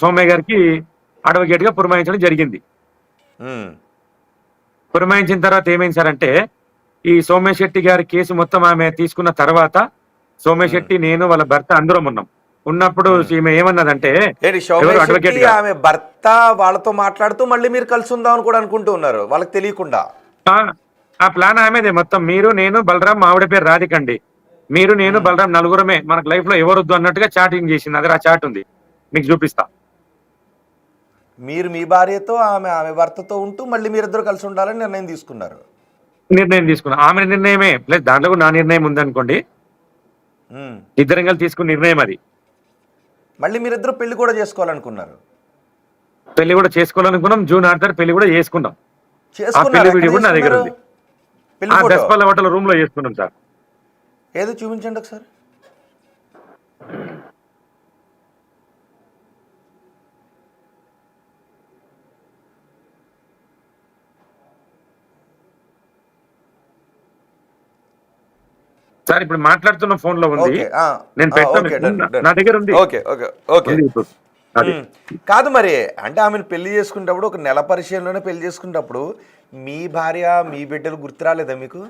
సోమయ్య గారికి అడ్వకేట్ గా పురమాయించడం జరిగింది. పురమాయించిన తర్వాత ఏమైంది సార్ అంటే, ఈ సోమయ్య శెట్టి గారి కేసు మొత్తం ఆమె తీసుకున్న తర్వాత సోమయ్య శెట్టి, నేను, వాళ్ళ భర్త అందరం ఉన్నాం. ఉన్నప్పుడు ఈమె ఏమన్నదంటే, అడ్వకేట్ ఆమె భర్త వాళ్ళతో మాట్లాడుతూ మళ్ళీ మీరు కలిసి ఉందాం అని కూడా అనుకుంటూ ఉన్నారు వాళ్ళకి తెలియకుండా. ఆ ప్లాన్ ఆమెదే మొత్తం. మీరు, నేను, బలరాం, ఆవిడ పేరు రాధికండి, మీరు, నేను, బలరాం నలుగురమే మనకు లైఫ్ లో ఎవరొద్దు అన్నట్టుగా చాటింగ్ చేసింది. అదే ఆ చాట్ ఉంది, మీకు చూపిస్తా. మీరు మీ భార్యతో ఆమె భర్తతో ఉంటూ మళ్ళీ మీరిద్దరు కలిసి ఉండాలని నిర్ణయం తీసుకున్నారు. ఆమె నిర్ణయమే ప్లస్ దాంట్లో కూడా నా నిర్ణయం ఉందనుకోండి. ఇద్దరం కలిసి తీసుకున్న నిర్ణయం అది. మళ్ళీ మీరిద్దరు పెళ్లి కూడా చేసుకోవాలనుకున్నారు. పెళ్లి కూడా చేసుకోవాలనుకున్నాం. జూన్ 6 పెళ్లి కూడా చేసుకున్నాం. ఆ పెళ్లి వీడియో కూడా నా దగ్గర ఉంది. దసపల్ల హోటల్ రూమ్ లో చేసుకున్నాం సార్. ఏదో చూపించండి ఒకసారి. సార్ ఇప్పుడు మాట్లాడుతున్న ఫోన్ లో ఉంది, నేను పెడతాను, నా దగ్గర ఉంది. కాదు మరి, అంటే ఆమెను పెళ్లి చేసుకునేటప్పుడు ఒక నెల పరిచయంలోనే పెళ్లి చేసుకునేటప్పుడు మీ భార్య మీ బిడ్డలు గుర్తు రాలేదా మీకు?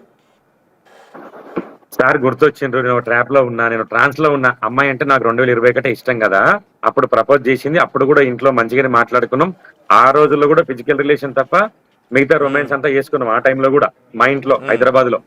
సార్ గుర్తొచ్చిండ్రు. నేను ట్రాప్ లో ఉన్నా, నేను ట్రాన్స్ లో ఉన్నా. అమ్మాయి అంటే నాకు 2021 ఇష్టం కదా, అప్పుడు ప్రపోజ్ చేసింది. అప్పుడు కూడా ఇంట్లో మంచిగానే మాట్లాడుకున్నాం. ఆ రోజుల్లో కూడా ఫిజికల్ రిలేషన్ తప్ప మిగతా రొమాన్స్ అంతా చేసుకున్నాం. ఆ టైంలో కూడా మా ఇంట్లో హైదరాబాద్ లో.